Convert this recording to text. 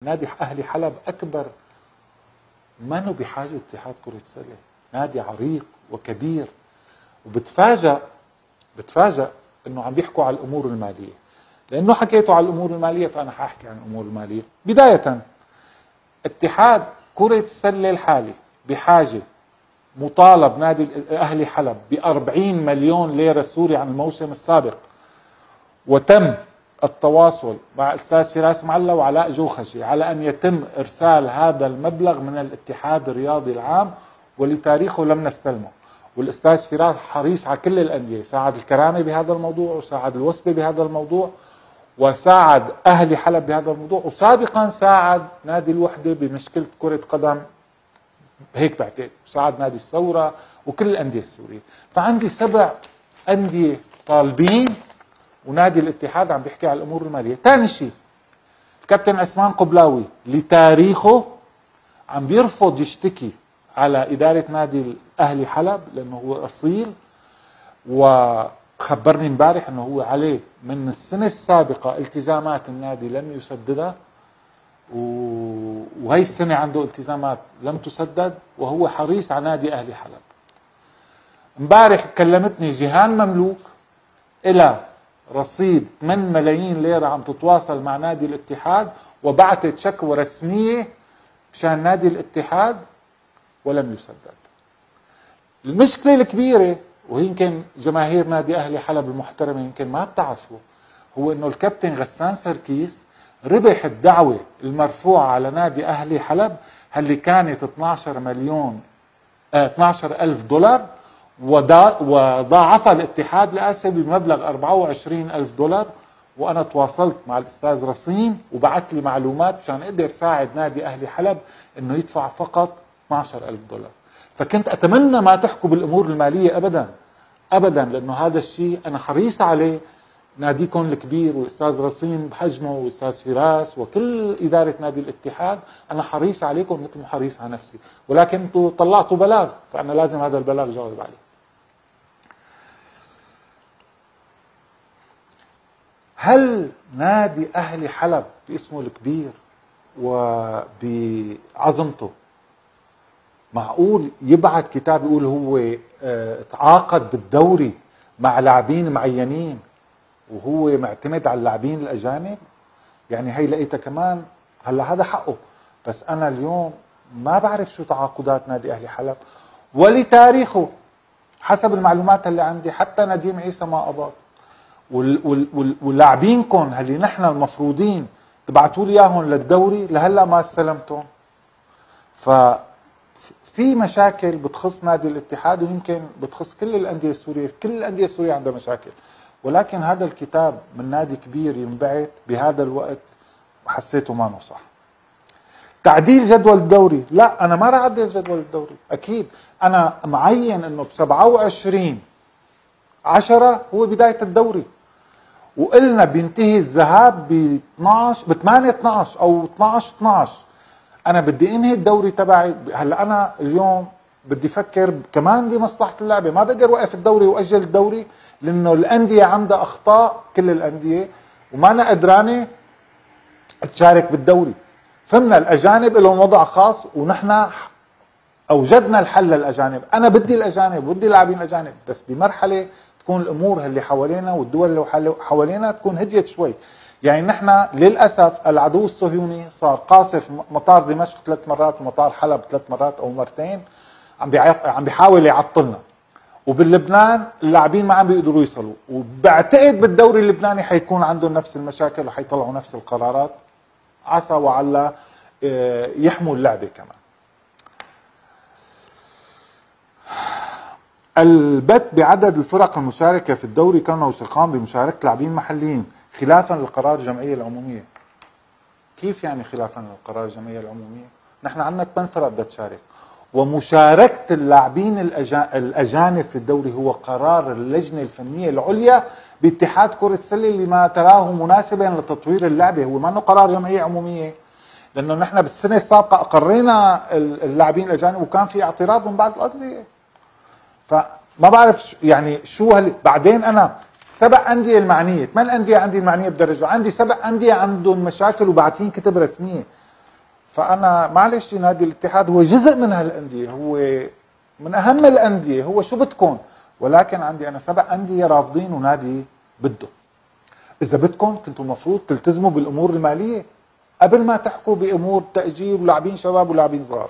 نادي أهلي حلب أكبر، ما له بحاجة اتحاد كرة السلة، نادي عريق وكبير. وبتفاجأ انه عم بيحكوا على الامور المالية. لانه حكيتوا على الامور المالية فانا حاحكي عن الامور المالية. بداية اتحاد كرة السلة الحالي بحاجة، مطالب نادي أهلي حلب ب40 مليون ليرة سوري عن الموسم السابق، وتم التواصل مع الأستاذ فراس معلة وعلاء جوخشي على أن يتم إرسال هذا المبلغ من الاتحاد الرياضي العام، ولتاريخه لم نستلمه. والأستاذ فراس حريص على كل الأندية، ساعد الكرامة بهذا الموضوع، وساعد الوصبة بهذا الموضوع، وساعد أهلي حلب بهذا الموضوع، وسابقا ساعد نادي الوحدة بمشكلة كرة قدم هيك بعتقد، وساعد نادي الثورة وكل الأندية السورية. فعندي 7 أندية طالبين، ونادي الاتحاد عم بيحكي على الأمور المالية. ثاني شيء، الكابتن عثمان قبلاوي لتاريخه عم بيرفض يشتكي على إدارة نادي الأهلي حلب لأنه هو أصيل، وخبرني امبارح أنه هو عليه من السنة السابقة التزامات النادي لم يسددها، وهي السنة عنده التزامات لم تسدد، وهو حريص على نادي أهلي حلب. امبارح كلمتني جيهان مملوك إلى رصيد 8 ملايين ليرة عم تتواصل مع نادي الاتحاد، وبعتت شكوى رسمية مشان نادي الاتحاد ولم يسدد. المشكلة الكبيرة، ويمكن جماهير نادي أهلي حلب المحترمة يمكن ما بتعرفوا، هو انه الكابتن غسان سركيس ربح الدعوة المرفوعة على نادي أهلي حلب اللي كانت 12,000 دولار، وضاعفها الاتحاد لآسف بمبلغ 24,000 دولار. وأنا تواصلت مع الأستاذ رصين وبعت لي معلومات مشان أقدر ساعد نادي أهلي حلب إنه يدفع فقط 12,000 دولار. فكنت أتمنى ما تحكوا بالأمور المالية أبدا أبدا، لأنه هذا الشيء أنا حريص عليه. ناديكم الكبير والأستاذ رصين بحجمه والأستاذ فراس وكل إدارة نادي الاتحاد، أنا حريص عليكم مثل ما حريص على نفسي، ولكن أنتم طلعتوا بلاغ، فأنا لازم هذا البلاغ جاوب عليه. هل نادي أهلي حلب باسمه الكبير وبعظمته معقول يبعت كتاب يقول هو تعاقد بالدوري مع لاعبين معينين وهو معتمد على اللاعبين الأجانب؟ يعني هي لقيتها كمان، هلا هذا حقه، بس أنا اليوم ما بعرف شو تعاقدات نادي أهلي حلب ولتاريخه. حسب المعلومات اللي عندي حتى نديم عيسى ما أباط، واللاعبينكم اللي نحن المفروضين تبعتوا لي اياهم للدوري لهلا ما استلمتهم. ففي مشاكل بتخص نادي الاتحاد، ويمكن بتخص كل الانديه السوريه، كل الانديه السوريه عندها مشاكل، ولكن هذا الكتاب من نادي كبير ينبعث بهذا الوقت حسيته ما نو صح. تعديل جدول الدوري، لا انا ما راح اعدل جدول الدوري، اكيد انا معين انه ب27/10 هو بدايه الدوري، وقلنا بينتهي الذهاب ب 8/12 او 12/12. انا بدي انهي الدوري تبعي. هلا انا اليوم بدي افكر كمان بمصلحه اللعبه، ما بقدر اوقف الدوري واجل الدوري لانه الانديه عندها اخطاء، كل الانديه، وما أنا قدرانه تشارك بالدوري. فهمنا الاجانب لهم وضع خاص، ونحن اوجدنا الحل للاجانب. انا بدي الاجانب، بدي لاعبين الاجانب، بس بمرحله تكون الامور اللي حوالينا والدول اللي حوالينا تكون هديت شوي. يعني نحن للاسف العدو الصهيوني صار قاصف مطار دمشق 3 مرات ومطار حلب 3 مرات او مرتين، عم بيحاول يعطلنا. وباللبنان اللاعبين ما عم بيقدروا يوصلوا، وبعتقد بالدوري اللبناني حيكون عندهم نفس المشاكل وحيطلعوا نفس القرارات. عسى وعلا يحموا اللعبه كمان. البت بعدد الفرق المشاركة في الدوري كانوا وثقان بمشاركة لاعبين محليين خلافا للقرار الجمعية العمومية. كيف يعني خلافا للقرار الجمعية العمومية؟ نحن عندنا 8 فرق بدها تشارك، ومشاركة اللاعبين الأجانب في الدوري هو قرار اللجنة الفنية العليا باتحاد كرة السلة اللي ما تراه مناسبا لتطوير اللعبة، هو ما انه قرار جمعية عمومية. لأنه نحن بالسنة السابقة أقرينا اللاعبين الأجانب وكان في اعتراض من بعض الأندية. فما بعرف يعني شو بعدين انا 7 أندية المعنية، 8 أندية عندي المعنية بدرجة، عندي 7 أندية عندهم مشاكل وبعتين كتب رسمية. فانا معلش نادي الاتحاد هو جزء من هالانديه، هو من اهم الانديه، هو شو بدكم، ولكن عندي انا 7 انديه رافضين ونادي بده. اذا بدكم كنتوا المفروض تلتزموا بالامور الماليه قبل ما تحكوا بامور تاجير ولاعبين شباب ولاعبين صغار.